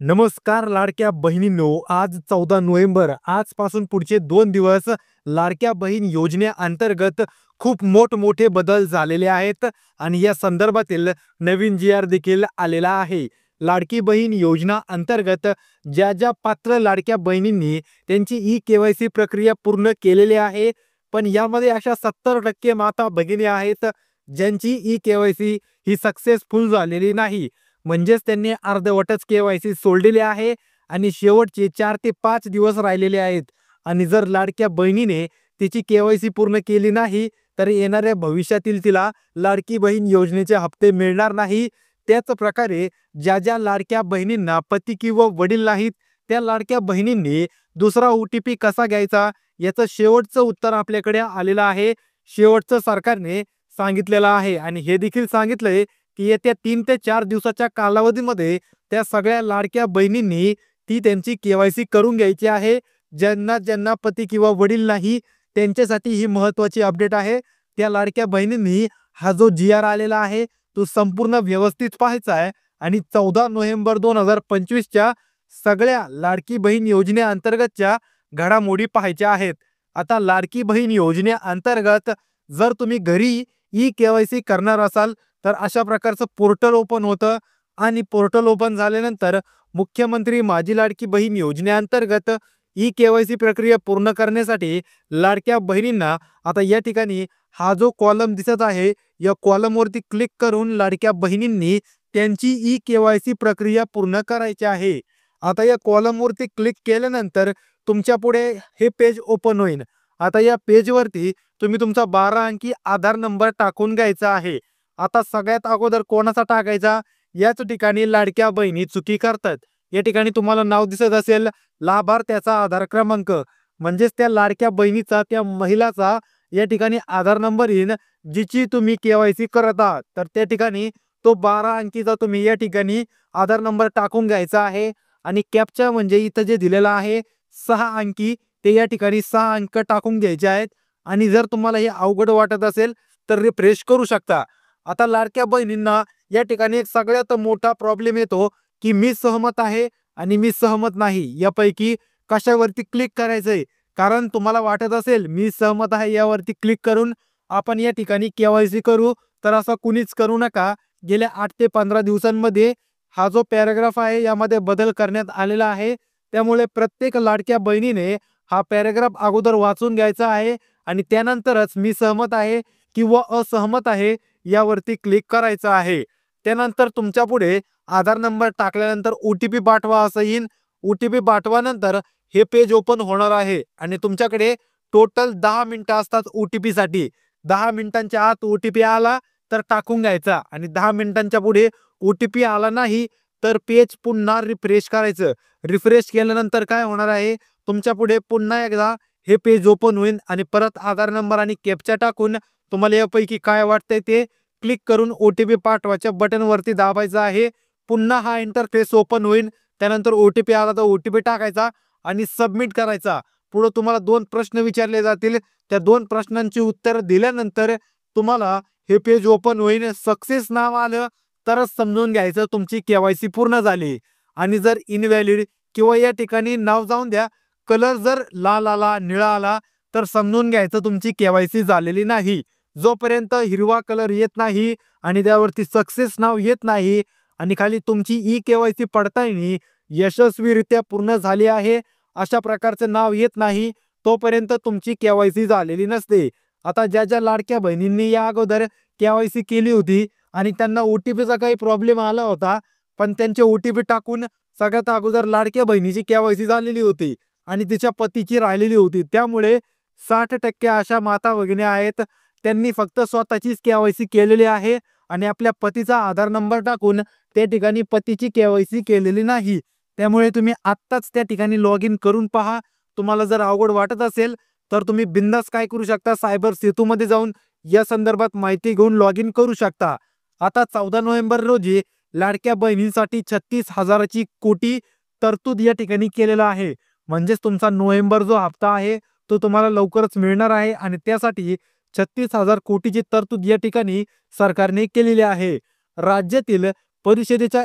नमस्कार लाडक्या बहिणींनो, आज 14 नोव्हेंबर आजपासून पुढचे 2 दिवस लाडक्या बहीण योजनेअंतर्गत खूप मोठमोठे बदल झालेले आहेत आणि या संदर्भातील नवीन जी आर देखील आलेला आहे. लाडकी बहीण योजना अंतर्गत ज्या ज्या पात्र लाडक्या बहिणींनी त्यांची ई-के-वाय-सी प्रक्रिया पूर्ण केलेली आहे, पण यामध्ये अशा 70% माता भगिनी आहेत ज्यांची ई-के-वाय-सी ही सक्सेसफुल झालेली नाही. म्हणजेच त्यांनी अर्धवटच के-वाय-सी सोडलेली आहे आणि शेवटचे 4 ते 5 दिवस राहिलेले आहेत. आणि जर लाडक्या बहिणीने तिची के-वाय-सी पूर्ण केली नाही, तर येणाऱ्या भविष्यातील तिला लाडकी बहीण योजनेचे हप्ते मिळणार नाही. त्याच प्रकारे ज्या ज्या लाडक्या बहिणींना पती किंवा वडील नाहीत, त्या लाडक्या बहिणींनी दुसरा ओ-टी-पी कसा घ्यायचा याचं शेवटचं उत्तर आपल्याकडे आलेलं आहे. शेवटचं सरकारने सांगितलेलं आहे आणि हे देखील सांगितलंय की येत्या 3 ते 4 दिवसाच्या कालावधीमध्ये त्या सगळ्या लाडक्या बहिणींनी ती त्यांची के-वाय-सी करून घ्यायची आहे. ज्यांना ज्यांना पती किंवा वडील नाही त्यांच्यासाठी ही महत्त्वाची अपडेट आहे. त्या लाडक्या बहिणींनी हा जो जी-आर आलेला आहे तो संपूर्ण व्यवस्थित पाहायचा आहे आणि 14 नोव्हेंबर 2025च्या सगळ्या लाडकी बहीण योजनेअंतर्गतच्या घडामोडी पाहायच्या आहेत. आता लाडकी बहीण योजनेअंतर्गत जर तुम्ही घरी ई-के-वाय-सी करणार असाल तर अशा प्रकारचं पोर्टल ओपन होतं आणि पोर्टल ओपन झाल्यानंतर मुख्यमंत्री माझी लाडकी बहीण योजनेअंतर्गत ई-के-वाय-सी प्रक्रिया पूर्ण करण्यासाठी लाडक्या बहिणींना आता या ठिकाणी हा जो कॉलम दिसत आहे या कॉलमवरती क्लिक करून लाडक्या बहिणींनी त्यांची ई-के-वाय-सी प्रक्रिया पूर्ण करायची आहे. आता या कॉलमवरती क्लिक केल्यानंतर तुमच्या पुढे हे पेज ओपन होईल. आता या पेजवरती तुम्ही तुमचा 12 अंकी आधार नंबर टाकून घ्यायचा आहे. आता सगळ्यात अगोदर कोणाचा टाकायचा याच ठिकाणी लाडक्या बहिणी चुकी करतात. या ठिकाणी तुम्हाला नाव दिसत असेल लाभार्थ्याचा आधार क्रमांक, म्हणजेच त्या लाडक्या बहिणीचा त्या महिलाचा या ठिकाणी आधार नंबर येईल जिची तुम्ही के-वाय-सी करत आहात. तर त्या ठिकाणी तो 12 अंकीचा तुम्ही या ठिकाणी आधार नंबर टाकून घ्यायचा आहे आणि कॅप्चा म्हणजे इथं जे दिलेलं आहे 6 अंकी ते या ठिकाणी 6 अंक टाकून घ्यायचे आहेत. आणि जर तुम्हाला हे अवघड वाटत असेल तर रिफ्रेश करू शकता. आता लाडक्या बहिणींना या ठिकाणी एक सगळ्यात मोठा प्रॉब्लेम येतो की मी सहमत आहे आणि मी सहमत नाही यापैकी कशावरती क्लिक करायचंय. कारण तुम्हाला वाटत असेल मी सहमत आहे यावरती क्लिक करून आपण या ठिकाणी के-वाय-सी करू, तर असं कुणीच करू नका. गेल्या 8 ते 15 दिवसांमध्ये हा जो पॅराग्राफ आहे यामध्ये बदल करण्यात आलेला आहे. त्यामुळे प्रत्येक लाडक्या बहिणीने हा पॅराग्राफ अगोदर वाचून घ्यायचा आहे आणि त्यानंतरच मी सहमत आहे किंवा असहमत आहे यावरती क्लिक करायचं आहे. त्यानंतर तुमच्या पुढे आधार नंबर टाकल्यानंतर ओ-टी-पी पाठवा असं येईल. ओ-टी-पी पाठवानंतर हे पेज ओपन होणार आहे आणि तुमच्याकडे टोटल 10 मिनिटं असतात ओ-टी-पी साठी. 10 मिनिटांच्या आत ओ-टी-पी आला तर टाकून घ्यायचा आणि 10 मिनिटांच्या पुढे ओ-टी-पी आला नाही तर पेज पुन्हा रिफ्रेश करायचं. रिफ्रेश केल्यानंतर काय होणार आहे, तुमच्या पुढे पुन्हा एकदा हे पेज ओपन होईल आणि परत आधार नंबर आणि कॅप्चा टाकून तुम्हाला यापैकी काय वाटतंय ते क्लिक करून ओ-टी-पी पाठवायच्या बटनवरती दाबायचं आहे. पुन्हा हा इंटरफेस ओपन होईल. त्यानंतर ओ-टी-पी आला तर ओ-टी-पी टाकायचा आणि सबमिट करायचा. पुढे तुम्हाला 2 प्रश्न विचारले जातील. त्या 2 प्रश्नांची उत्तर दिल्यानंतर तुम्हाला हे पेज ओपन होईल. सक्सेस नाव आलं तरच समजून घ्यायचं तुमची के-वाय-सी पूर्ण झाली. आणि जर इनव्हॅलिड किंवा या ठिकाणी नाव जाऊन द्या कलर जर लाल आला, निळा आला तर समजून घ्यायचं तुमची के-वाय-सी झालेली नाही. जोपर्यंत हिरवा कलर येत नाही आणि त्यावरती सक्सेस नाव येत नाही आणि खाली तुमची ई-के-वाय-सी पडताळणी यशस्वीरित्या पूर्ण झाली आहे अशा प्रकारचं नाव येत नाही, तोपर्यंत तुमची के-वाय-सी झालेली नसते. आता ज्या ज्या लाडक्या बहिणींनी या अगोदर के-वाय-सी केली होती आणि त्यांना ओ-टी-पीचा काही प्रॉब्लेम आला होता, पण त्यांचे ओ-टी-पी टाकून सगळ्यात अगोदर लाडक्या बहिणीची के-वाय-सी झालेली होती आणि तिच्या पतीची राहिलेली होती. त्यामुळे 60% अशा माता भगिनी आहेत त्यांनी फक्त स्वतःचीच के-वाय-सी केलेली आहे आणि आपल्या पतीचा आधार नंबर टाकून त्या ठिकाणी पतीची के-वाय-सी केलेली नाही. त्यामुळे तुम्ही आत्ताच त्या ठिकाणी लॉग इन करून पहा. तुम्हाला जर अवघड वाटत असेल तर तुम्ही बिंदास काय करू शकता, सायबर सेतूमध्ये जाऊन या संदर्भात माहिती घेऊन लॉग इन करू शकता. आता 14 नोव्हेंबर रोजी लाडक्या बहिणींसाठी 36,000 कोटी तरतूद या ठिकाणी केलेला आहे. म्हणजेच तुमचा नोव्हेंबर जो हप्ता आहे तो तुम्हाला लवकरच मिळणार आहे आणि त्यासाठी 36,000 कोटीची तरतूद या ठिकाणी सरकारने केलेली आहे. राज्यातील परिषदेच्या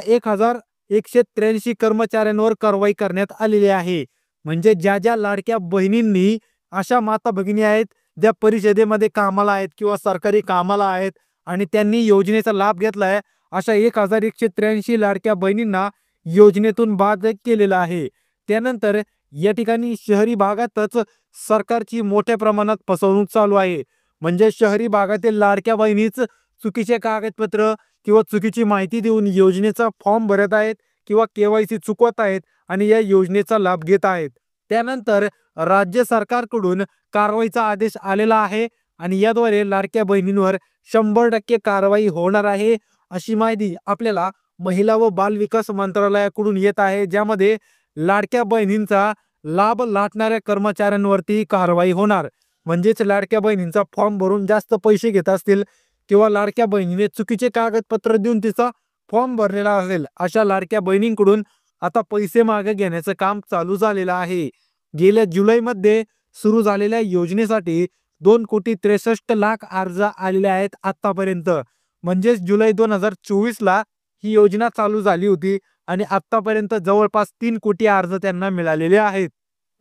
183 कर्मचाऱ्यांवर कारवाई करण्यात आलेली आहे. म्हणजे ज्या लाडक्या बहिणींनी अशा माता भगिनी आहेत, ज्या परिषदेमध्ये कामाला आहेत किंवा सरकारी कामाला आहेत आणि त्यांनी योजनेचा लाभ घेतलाय, अशा 1183 लाडक्या बहिणींना योजनेतून बाद केलेलं आहे. त्यानंतर या ठिकाणी शहरी भागातच सरकारची मोठ्या प्रमाणात फसवणूक चालू आहे. म्हणजे शहरी भागातील लाडक्या बहिणीच चुकीचे कागदपत्र किंवा चुकीची माहिती देऊन योजनेचा फॉर्म भरत आहेत किंवा केवायसी चुकवत आहेत आणि या योजनेचा लाभ घेत आहेत. त्यानंतर राज्य सरकारकडून कारवाईचा आदेश आलेला आहे आणि याद्वारे लाडक्या बहिणींवर 100% कारवाई होणार आहे, अशी माहिती आपल्याला महिला व बाल विकास मंत्रालयाकडून येत आहे. ज्यामध्ये लाडक्या बहिणींचा लाभ लाटणाऱ्या कर्मचाऱ्यांवरती कारवाई होणार. म्हणजेच लाडक्या बहिणींचा फॉर्म भरून जास्त पैसे घेत असतील किंवा लाडक्या बहिणीने चुकीचे कागदपत्र देऊन तिचा फॉर्म भरलेला असेल, अशा लाडक्या बहिणींकडून आता पैसे मागे घेण्याचं काम चालू झालेलं आहे. गेल्या जुलैमध्ये सुरू झालेल्या योजनेसाठी 2,63,00,000 अर्ज आलेले आहेत आतापर्यंत. म्हणजेच जुलै 2024ला ही योजना चालू झाली होती आणि आतापर्यंत जवळपास 3 कोटी अर्ज त्यांना मिळालेले आहेत.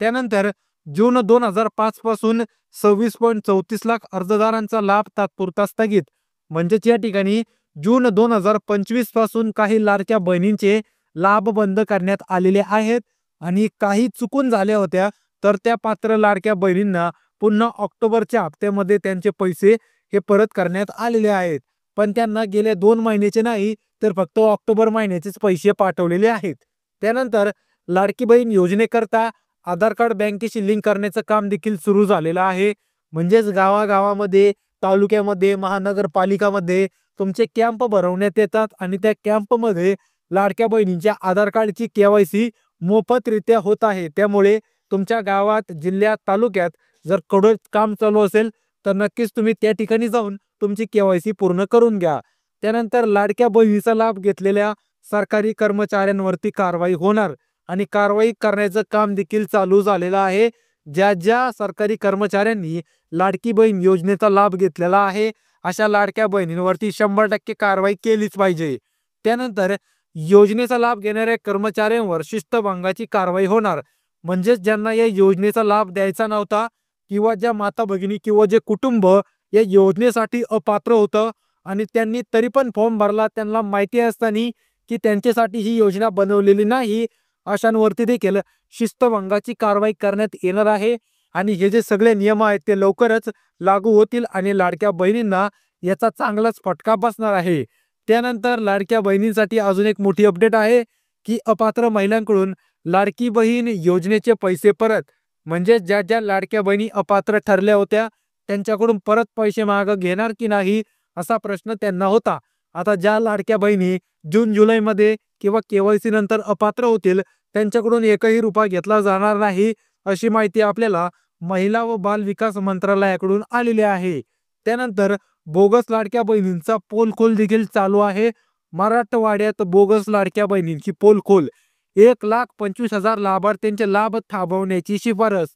त्यानंतर जून 2005 पासून 26.34 लाख अर्जदारांचा लाभ तात्पुरता स्थगित. म्हणजेच या ठिकाणी जून 2025 पासून काही लाडक्या बहिणींचे लाभ बंद करण्यात आलेले आहेत आणि काही चुकून झाल्या होत्या तर त्या पात्र लाडक्या बहिणींना पुन्हा ऑक्टोबरच्या हप्त्यामध्ये त्यांचे पैसे हे परत करण्यात आलेले आहेत. पण त्यांना गेल्या 2 महिन्याचे नाही तर फक्त ऑक्टोबर महिन्याचेच पैसे पाठवलेले आहेत. त्यानंतर लाडकी बहीण योजनेकरता आधार कार्ड बँकेशी लिंक करण्याचं काम देखील सुरू झालेलं आहे. म्हणजेच गावागावामध्ये, तालुक्यामध्ये, महानगरपालिकामध्ये तुमचे कॅम्प भरवण्यात येतात आणि त्या कॅम्पमध्ये लाडक्या बहिणींच्या आधार कार्डची केवायसी मोफतरित्या होत आहे. त्यामुळे तुमच्या गावात, जिल्ह्यात, तालुक्यात जर कडक काम चालू असेल तर नक्कीच तुम्ही त्या ठिकाणी जाऊन तुमची केवायसी पूर्ण करून घ्या. त्यानंतर लाडक्या बहिणीचा लाभ घेतलेल्या सरकारी कर्मचाऱ्यांवरती कारवाई होणार आणि कारवाई करण्याचं काम देखील चालू झालेलं आहे. ज्या सरकारी कर्मचाऱ्यांनी लाडकी बहीण योजनेचा लाभ घेतलेला आहे, अशा लाडक्या बहिणींवरती 100% कारवाई केलीच पाहिजे. त्यानंतर योजनेचा लाभ घेणाऱ्या कर्मचाऱ्यांवर शिस्तभंगाची कारवाई होणार. म्हणजेच ज्यांना या योजनेचा लाभ द्यायचा नव्हता किंवा ज्या माता भगिनी किंवा जे कुटुंब या योजनेसाठी अपात्र होतं आणि त्यांनी तरी पण फॉर्म भरला, त्यांना माहिती असताना की त्यांच्यासाठी ही योजना बनवलेली नाही, अशांवरती देखील शिस्तभंगाची कारवाई करण्यात येणार आहे. आणि हे जे सगळे नियम आहेत ते लवकरच लागू होतील आणि लाडक्या बहिणींना याचा चांगलाच फटका बसणार आहे. त्यानंतर लाडक्या बहिणींसाठी अजून एक मोठी अपडेट आहे की अपात्र महिलांकडून लाडकी बहीण योजनेचे पैसे परत. म्हणजे ज्या लाडक्या बहिणी अपात्र ठरल्या होत्या त्यांच्याकडून परत पैसे मागे घेणार की नाही असा प्रश्न त्यांना होता. आता ज्या लाडक्या बहिणी जून जुलैमध्ये किंवा केवायसी नंतर अपात्र होतील त्यांच्याकडून एकही रुपया घेतला जाणार नाही, अशी माहिती आपल्याला महिला व बाल विकास मंत्रालयाकडून आलेली आहे. त्यानंतर बोगस लाडक्या बहिणींचा पोलखोल देखील चालू आहे. मराठवाड्यात बोगस लाडक्या बहिणींची पोलखोल. 1,25,000 लाभार्थ्यांचे लाभ थांबवण्याची शिफारस.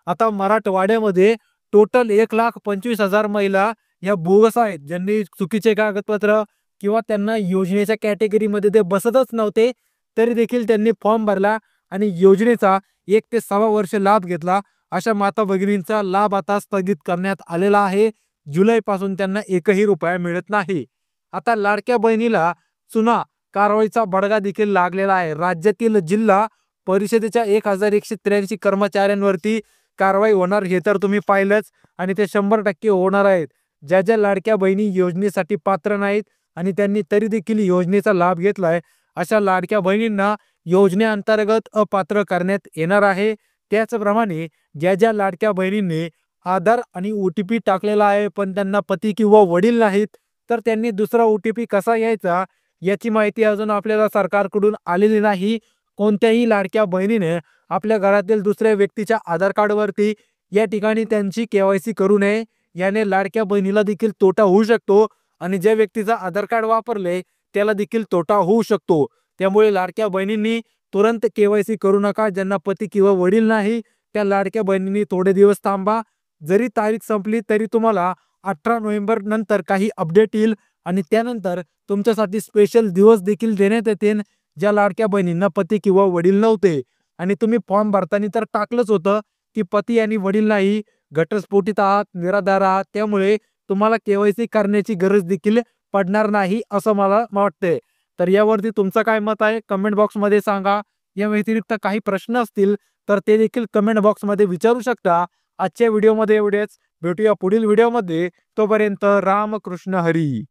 आता मराठवाड्यामध्ये टोटल 1,25,000 महिला या बोगस आहेत, ज्यांनी चुकीचे कागदपत्र किंवा त्यांना योजनेच्या कॅटेगरीमध्ये ते बसतच नव्हते तरी देखील त्यांनी फॉर्म भरला आणि योजनेचा 1 ते 6 वर्ष लाभ घेतला. अशा माता भगिनींचा लाभ आता स्थगित करण्यात आलेला आहे. जुलैपासून त्यांना एकही रुपया मिळत नाही. आता लाडक्या बहिणीला चुना कारवाईचा बडगा देखील लागलेला आहे. राज्यातील जिल्हा परिषदेच्या 1,183 कर्मचाऱ्यांवरती कारवाई होणार हे तर तुम्ही पाहिलंच आणि ते 100% होणार आहेत. ज्या लाडक्या बहिणी योजनेसाठी पात्र नाहीत आणि त्यांनी तरी देखील योजनेचा लाभ घेतलाय, अशा लाडक्या बहिणींना योजनेअंतर्गत अपात्र करण्यात येणार आहे. त्याचप्रमाणे ज्या लाडक्या बहिणींनी आधार आणि OTP टाकलेला आहे पण त्यांना पती किंवा वडील नाहीत तर त्यांनी दुसरा OTP कसा यायचा याची माहिती अजून आपल्याला सरकारकडून आलेली नाही. कोणत्याही लाडक्या बहिणीने आपल्या घरातील दुसऱ्या व्यक्तीच्या आधार कार्डवरती या ठिकाणी त्यांची केवायसी करू नये. याने लाडक्या बहिणीला देखील तोटा होऊ शकतो आणि ज्या व्यक्तीचा आधार कार्ड वापरले त्याला देखील तोटा होऊ शकतो. त्यामुळे लाडक्या बहिणींनी तुरंत केवायसी करू नका. ज्यांना पती किंवा वडील नाही त्या लाडक्या बहिणींनी थोडे दिवस थांबा. जरी तारीख संपली तरी तुम्हाला 18 नोव्हेंबर नंतर काही अपडेट येईल आणि त्यानंतर तुमच्यासाठी स्पेशल दिवस देखील देण्यात येतील. ज्या लाडक्या बहिणींना पती किंवा वडील नव्हते आणि तुम्ही फॉर्म भरताना तर टाकलंच होतं की पती आणि वडील नाही, घटस्फोटित आहात, निराधार आहात, त्यामुळे तुम्हाला केवायसी करण्याची गरज देखील पडणार नाही असं मला वाटतंय. तर यावरती तुमचं काय मत आहे कमेंट बॉक्समध्ये सांगा. या व्यतिरिक्त काही प्रश्न असतील तर ते देखील कमेंट बॉक्समध्ये विचारू शकता. आजच्या व्हिडिओमध्ये एवढेच. भेटूया पुढील व्हिडिओमध्ये. तोपर्यंत रामकृष्ण हरी.